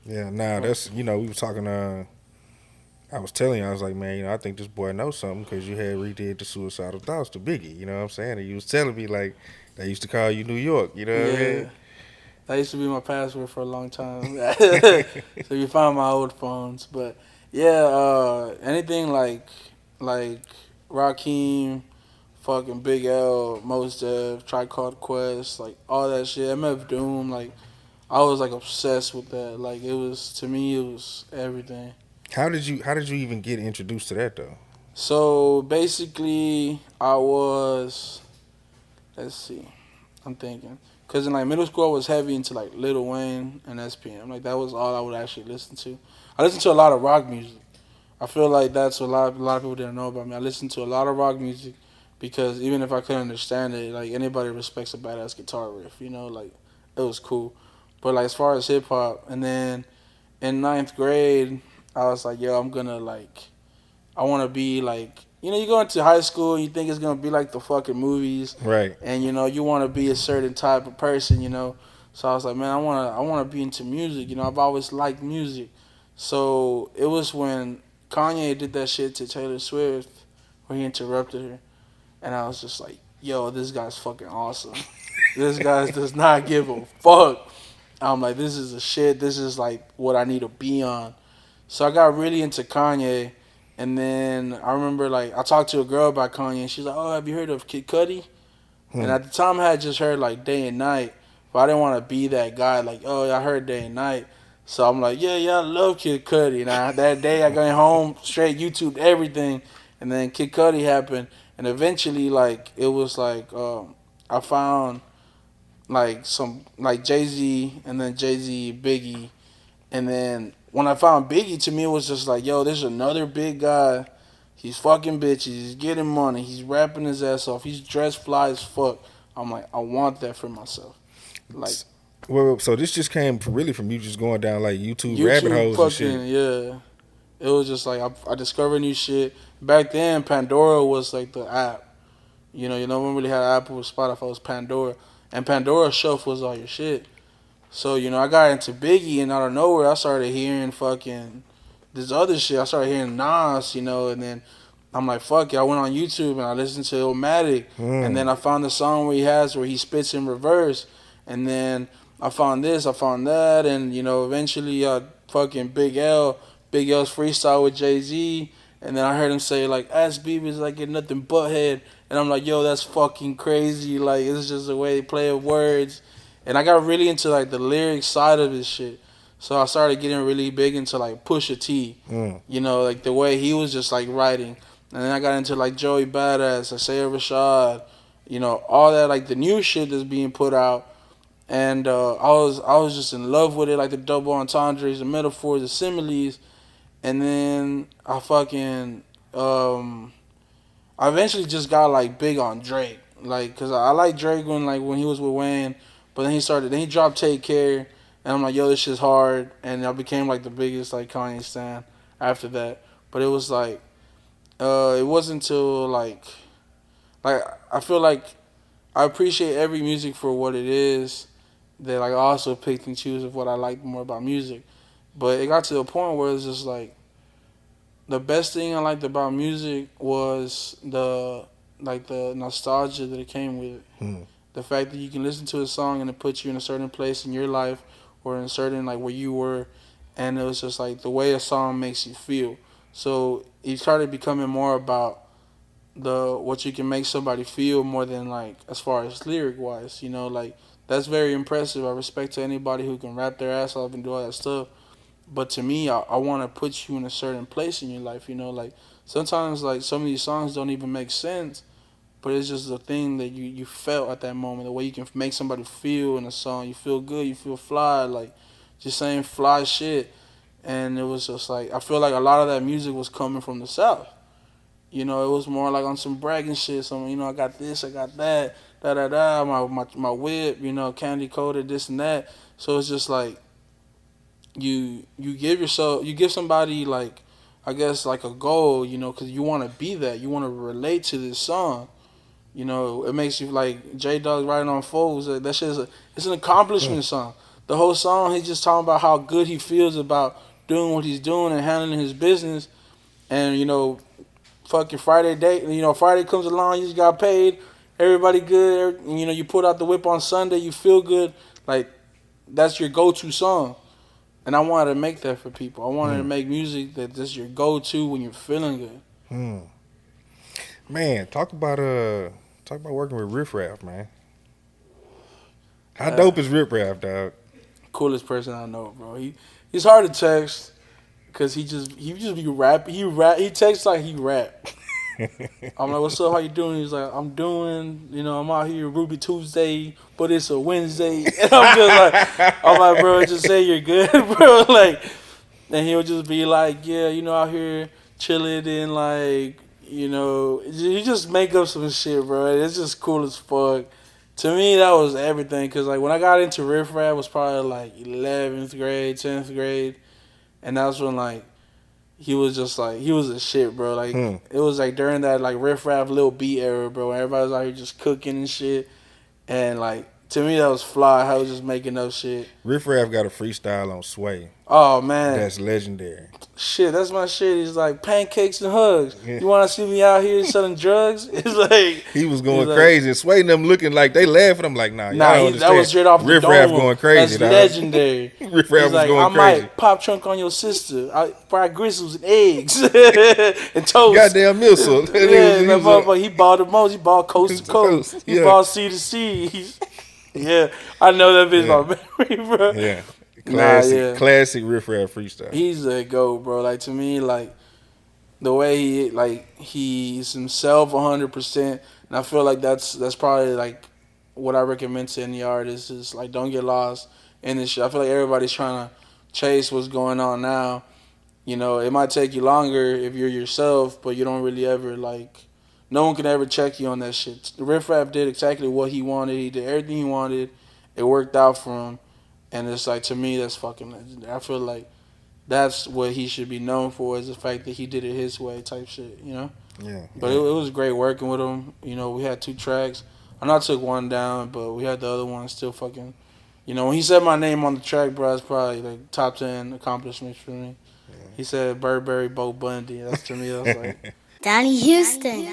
Yeah, nah, that's we were talking. I was telling you, I was like, man, I think this boy knows something because you had redid the suicidal thoughts to Biggie. You know what I'm saying? And you was telling me like they used to call you New York. You know what I Yeah, mean? that used to be my password for a long time. So you find my old phones, but yeah, anything like Rakim, fucking Big L, Mos Def, Tribe Quest, like all that shit. MF Doom, like I was like obsessed with that. Like it was to me, it was everything. How did you even get introduced to that though? So basically, I was let's see, I'm thinking, cause in like middle school I was heavy into like Lil Wayne and SPM. Like that was all I would actually listen to. I listened to a lot of rock music. I feel like that's what a lot of people didn't know about me. I listened to a lot of rock music because even if I couldn't understand it, like anybody respects a badass guitar riff. Like it was cool. But like as far as hip hop, and then in ninth grade, I was like, yo, I'm gonna like I want to be like, you go into high school and you think it's gonna be like the fucking movies, Right. and you want to be a certain type of person. So I was like, man, I want to be into music. I've always liked music. So it was when Kanye did that shit to Taylor Swift, where he interrupted her, and I was just like, yo, this guy's fucking awesome. This guy does not give a fuck. I'm like, this is a shit. This is like what I need to be on. So I got really into Kanye, and then I remember like I talked to a girl about Kanye, and she's like, "Oh, have you heard of Kid Cudi?" And Hmm. at the time, I had just heard like Day and Night, but I didn't want to be that guy. Like, oh, I heard Day and Night, so I'm like, yeah, yeah, I love Kid Cudi. And that day, I got home straight YouTube everything, and then Kid Cudi happened, and eventually, like, it was like I found like some like Jay Z, and then Jay Z Biggie, and then when I found Biggie, to me it was just like, yo, there's another big guy. He's fucking bitches. He's getting money. He's rapping his ass off. He's dressed fly as fuck. I'm like, I want that for myself. Like Well, so this just came really from you just going down like YouTube rabbit YouTube, holes and shit. fucking yeah. It was just like I discovered new shit. Back then, Pandora was like the app. No one really had Apple or Spotify. It was Pandora, and Pandora shelf was all your shit. So, I got into Biggie, and out of nowhere, I started hearing fucking this other shit. I started hearing Nas, and then I'm like, fuck it. I went on YouTube and I listened to Illmatic, and Hmm. then I found the song where he has where he spits in reverse, and then I found this, I found that, and eventually, fucking Big L's freestyle with Jay Z, and then I heard him say like, "Ass Beavis like get nothing but head," and I'm like, yo, that's fucking crazy. Like it's just the way they play with words, and I got really into like the lyric side of this shit. So I started getting really big into like Pusha T, Hmm. like the way he was just like writing. And then I got into like Joey Badass, Isaiah Rashad, all that like the new shit that's being put out. And I was just in love with it, like the double entendres, the metaphors, the similes. And then I eventually just got like big on Drake, like cause I like Drake when he was with Wayne, but then he dropped Take Care, and I'm like, yo, this shit's hard, and I became like the biggest like Kanye stan after that. But it was like it wasn't until like I feel like I appreciate every music for what it is. That like I also picked and choose of what I like more about music, but it got to the point where it's just like the best thing I liked about music was the nostalgia that it came with it. Hmm. The fact that you can listen to a song and it puts you in a certain place in your life or in a certain like where you were, and it was just like the way a song makes you feel. So it started becoming more about the what you can make somebody feel more than like as far as lyric wise. Like that's very impressive. I respect to anybody who can rap their ass off and do all that stuff. But to me, I want to put you in a certain place in your life. Like sometimes like some of these songs don't even make sense, but it's just the thing that you felt at that moment. The way you can make somebody feel in a song, you feel good, you feel fly, like just saying fly shit. And it was just like I feel like a lot of that music was coming from the south. It was more like on some bragging shit. Some, I got this, I got that, da da da. My whip, candy coated, this and that. So it's just like you give somebody like I guess like a goal, because you want to be that, you want to relate to this song. It makes you like J Dog riding on foes. That shit it's an Hmm. accomplishment song. the whole song he's just talking about how good he feels about doing what he's doing and handling his business. And fucking Friday day, Friday comes along, you just got paid, everybody good, you put out the whip on Sunday, you feel good, like that's your go-to song. And I wanted to make that for people. I wanted to Hmm. make music that that's your go-to when you're feeling good. Hmm. Man, talk about working with Riff Raff, man. How Uh, dope is Riff Raff, dog? Coolest person I know, bro. He's hard to text because he just be rap. He texts like he rap. I'm like, what's up? How you doing? He's like, I'm doing. I'm out here Ruby Tuesday, but it's a Wednesday, and I'm like, bro, just say you're good, bro. Like, and he'll just be like, yeah, out here chilling and like, you just make up some shit, bro. It's just cool as fuck. To me, that was everything. Cause like when I got into Riff Raff, was probably like 11th grade, 10th grade, and that's when like he was just like he was a shit, bro. Like Hmm. it was like during that like Riff Raff Lil B era, bro. Everybody was out here just cooking and shit, and like to me that was fly. How he was just making up shit. Riff Raff got a freestyle on Sway. Oh man, That's legendary. shit, that's my shit. He's like pancakes and hugs. Yeah. You want to see me out here selling drugs? It's like He was he's going like, crazy. And Sway and them looking like they laughing. I'm like, nah, y'all nah, don't that was understand. straight off the Riff dome. Raff going crazy, That's dog. legendary. Riff Raff He's was like, I going crazy. might pop trunk on your sister. I fry gristles and eggs and toast. Goddamn missile. Yeah, that motherfucker. He bought the most. He bought coast to coast. He Yeah. bought sea to sea. Yeah, I know that bitch by memory, bro. Yeah. Nah, Classic, yeah. classic Riff Raff freestyle. He's a goat, bro. Like to me, like the way he's himself 100%, and I feel like that's probably like what I recommend to any artist is like don't get lost in this shit. I feel like everybody's trying to chase what's going on now. It might take you longer if you're yourself, but you don't really ever like. No one can ever check you on that shit. Riff Raff did exactly what he wanted. He did everything he wanted. It worked out for him, and it's like to me that's fucking legendary. I feel like that's what he should be known for is the fact that he did it his way type shit. Yeah. But it was great working with him. We had 2 tracks. I know I took one down, but we had the other one still fucking. When he said my name on the track, bro, it's probably like top 10 accomplishments for me. He said Burberry Bo Bundy. That's to me. I was like, Donnie Houston.